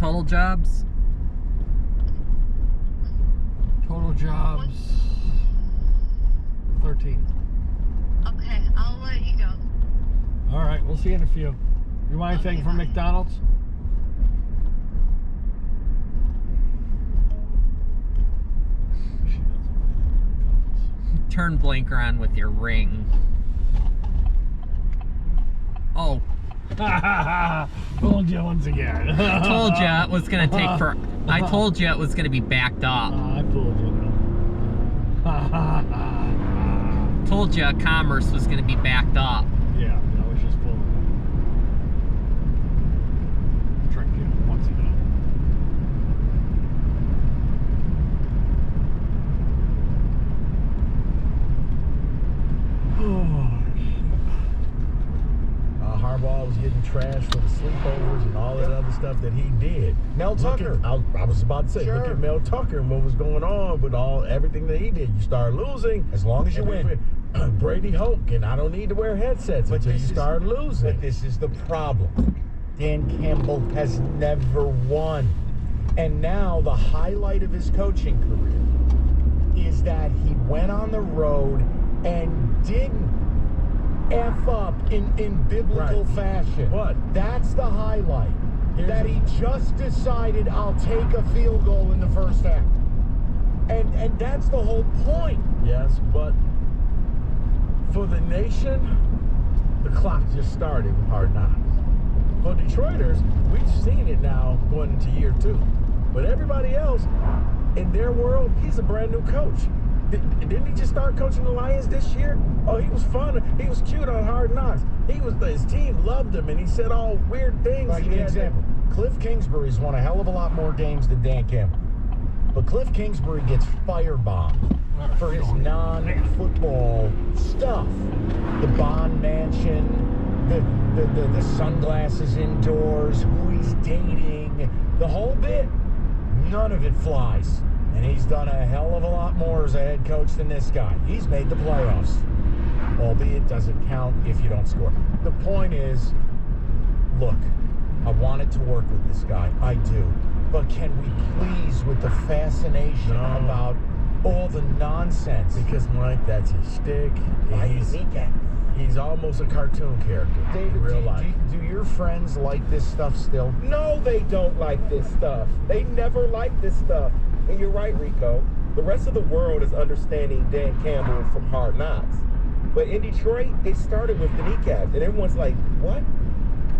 total jobs? Total jobs 13. Okay, I'll let you go. All right, we'll see you in a few. You want anything Okay, from bye. McDonald's? She doesn't. Turn blinker on with your ring. Oh, Fooled you once again. I told you it was gonna take for. I told you it was gonna be backed up. I fooled you now. Told you commerce was gonna be backed up. Yeah, I was just fooling you. Tricked you once again. Harbaugh was getting trashed for the sleepovers and all that other stuff that he did. Mel Tucker. I was about to say, Sure. look at Mel Tucker and what was going on with everything that he did. You start losing. As long as you win. Brady Hoke, and I don't need to wear headsets until you start losing. But this is the problem. Dan Campbell has never won. And now the highlight of his coaching career is that he went on the road and didn't F up in biblical fashion. What? That's the highlight. That he just decided, I'll take a field goal in the first half. And that's the whole point. Yes, but for the nation, the clock just started with Hard Knocks. For Detroiters, we've seen it now going into year 2. But everybody else, in their world, he's a brand new coach. Didn't he just start coaching the Lions this year? Oh, he was fun. He was cute on Hard Knocks. His team loved him, and he said all weird things. I'll give you an example. Cliff Kingsbury's won a hell of a lot more games than Dan Campbell. But Cliff Kingsbury gets firebombed for his non-football stuff. The Bond Mansion, the sunglasses indoors, who he's dating, the whole bit. None of it flies. And he's done a hell of a lot more as a head coach than this guy. He's made the playoffs. Albeit doesn't count if you don't score. The point is, look, I wanted to work with this guy. I do. But can we please, with the fascination about all the nonsense? Because, Mike, that's his shtick. He's almost a cartoon character David, in real life. do your friends like this stuff still? No, they don't like this stuff. They never like this stuff. And you're right, Rico. The rest of the world is understanding Dan Campbell from Hard Knocks. But in Detroit, it started with the kneecaps. And everyone's like, what?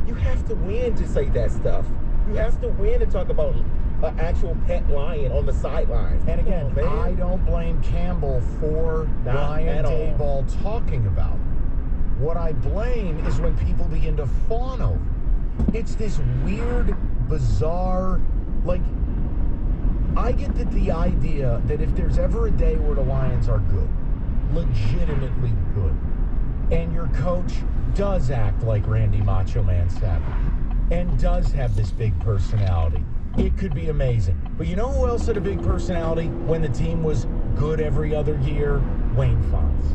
You have to win to say that stuff. You have to win to talk about an actual pet lion on the sidelines. And again, Come on, man. I don't blame Campbell for Not Ryan at all. Daboll talking about it. What I blame is when people begin to fawn over it. It's this weird, bizarre, like, I get that the idea that if there's ever a day where the Lions are good, legitimately good, and your coach does act like Randy Macho Man Savage, and does have this big personality, it could be amazing. But you know who else had a big personality when the team was good every other year? Wayne Fontes.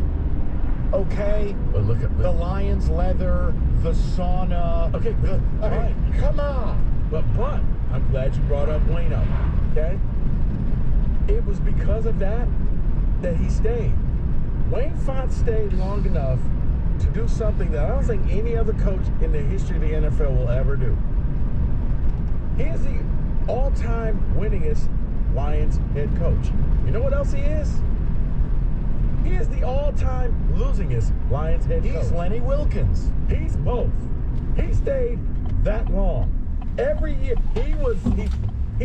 Okay, But look at the Lions leather, the sauna. Okay, good. All right, come on. But I'm glad you brought up Wayne up, okay? It was because of that he stayed. Wayne Fontes stayed long enough to do something that I don't think any other coach in the history of the NFL will ever do. He is the all-time winningest Lions head coach. You know what else he is? He is the all-time losingest Lions head coach. He's Lenny Wilkins. He's both. He stayed that long. Every year, he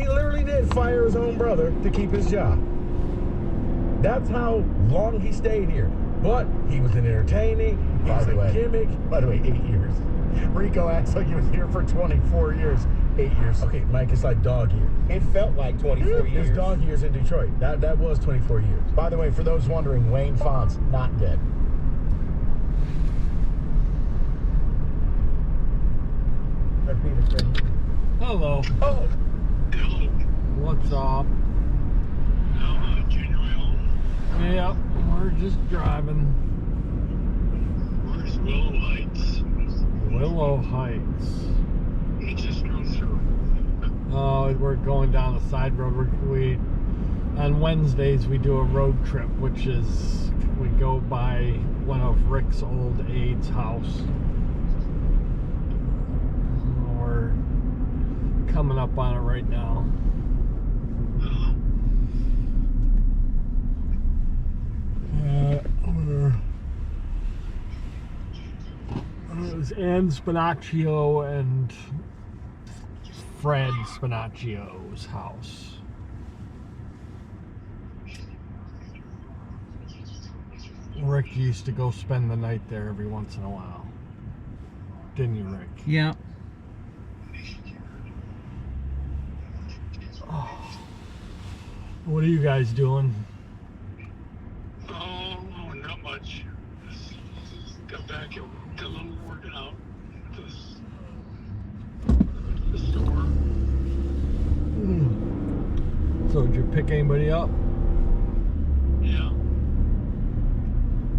literally did fire his own brother to keep his job. That's how long he stayed here. But he was an entertaining, he was a gimmick. By the way, 8 years. Rico acts like he was here for 24 years. 8 years. Okay, Mike, it's like dog year. It felt like 24 years. It's dog years in Detroit. That was 24 years. By the way, for those wondering, Wayne Fontes, not dead. Hello. Oh, What's up? Yep, we're just driving. Where's Willow Heights? Willow Heights. We just drove through. Oh, we're going down a side road. We on Wednesdays we do a road trip, which is we go by one of Rick's old aides' house. We're coming up on it right now. It was Ann Spinaccio and Fred Spinaccio's house. Rick used to go spend the night there every once in a while. Didn't you, Rick? Yeah. Oh. What are you guys doing? Oh, not much. Just got back and did a little working out at the store. So did you pick anybody up? Yeah.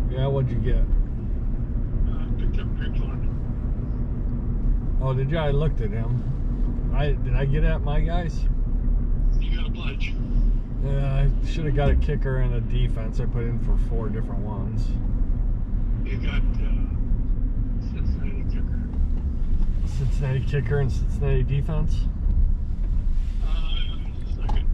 Yeah, what'd you get? Picked up Grapevine. Oh, did you? I looked at him. Did I get at my guys? You got a pledge. Yeah, I should have got a kicker and a defense. I put in for 4 different ones. You got Cincinnati kicker. Cincinnati kicker and Cincinnati defense. Just a second.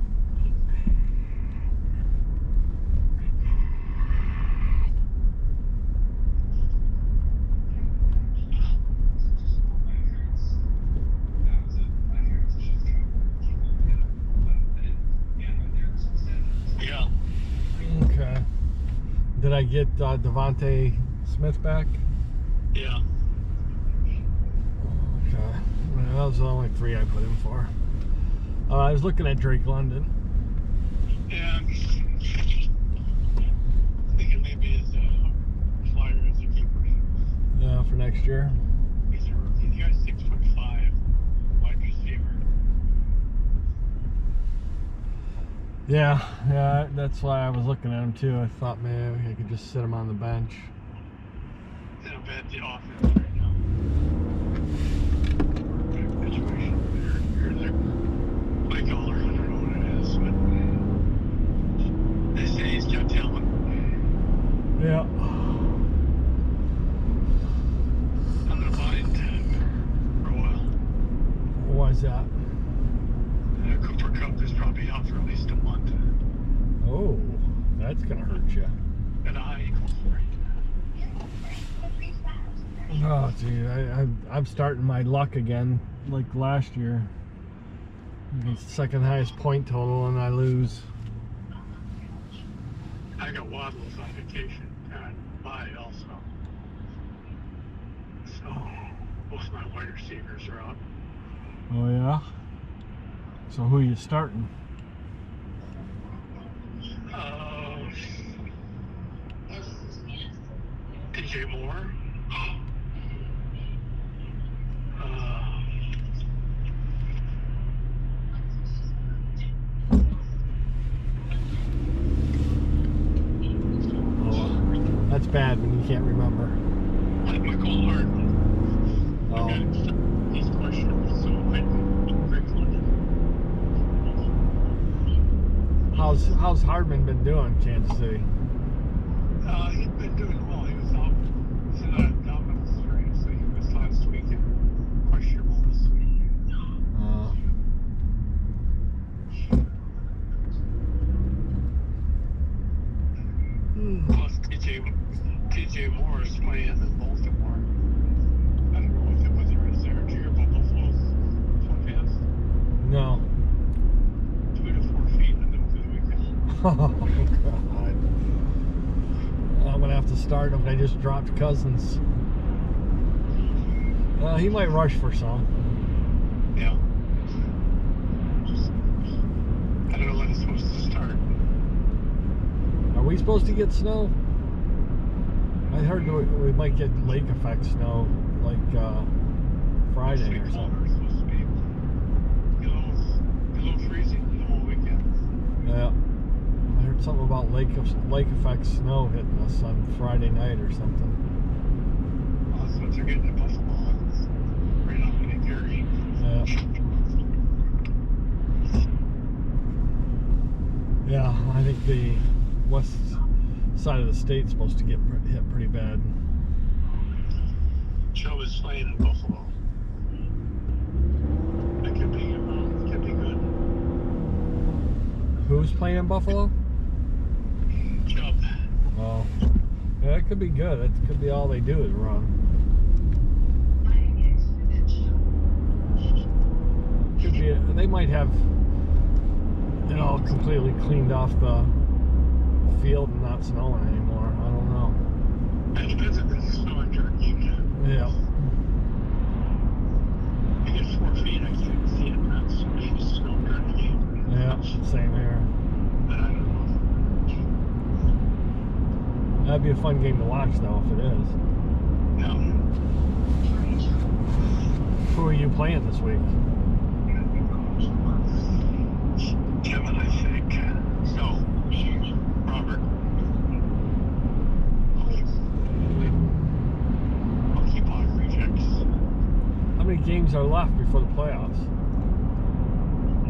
Yeah. Okay. Did I get Devontae Smith back? Yeah. Okay. Well, that was the only 3 I put in for. I was looking at Drake London. Yeah. I'm thinking maybe his flyer as a keeper. Yeah, for next year. He's a 6'5" wide receiver. Yeah, that's why I was looking at him too. I thought maybe I could just sit him on the bench. In a bad offense right now. Situation. They're play caller. I don't know what it is, but they say he's got talent. Yeah. I'm gonna buy it for a while. Why is that? Cooper Cup is probably out for at least a month. Oh, that's gonna hurt you. And a high ankle sprain. Oh, gee, I'm starting my luck again, like last year. The second highest point total, and I lose. I got Waddles on vacation and bye also. So most of my wide receivers are out. Oh yeah. So who are you starting? DJ Moore. That's bad when you can't remember. Michael Hardman. Oh. Okay, he's questionable, so I Greg London. How's Hardman been doing, Kansas City? He's been doing well. He was out. He's in a dominant streak, so he was last week and questionable this week. Plus TJ Moore is playing in Baltimore. I don't know whether it's there. Do you hear about Buffalo's forecast? No. 2 to 4 feet in the middle of the weekend. Oh God. I'm gonna have to start him. I just dropped Cousins. He might rush for some. Yeah. I don't know when it's supposed to start. Are we supposed to get snow? I heard we might get lake effect snow, like Friday or something. It's supposed to be below freezing the whole weekend. Yeah. I heard something about lake effect snow hitting us on Friday night or something. So they're getting at Buffalo. It's right up in Gary. Yeah. the west side of the state's supposed to get hit pretty bad. Joe is playing in Buffalo. That could be good. Who's playing in Buffalo? Chubb. Oh, yeah, that could be good. That could be all they do is run. Could be. They might have it all completely cleaned off the field and not snowing anymore. I don't know. It depends if it's snowing during game time. Yeah. You get 4 feet, I can see it. That's maybe snow during the game. Yeah, same here. But I don't know. That'd be a fun game to watch, though, if it is. No. Who are you playing this week? Kevin, I think. No, Robert. I'll keep on rejects. How many games are left before the playoffs?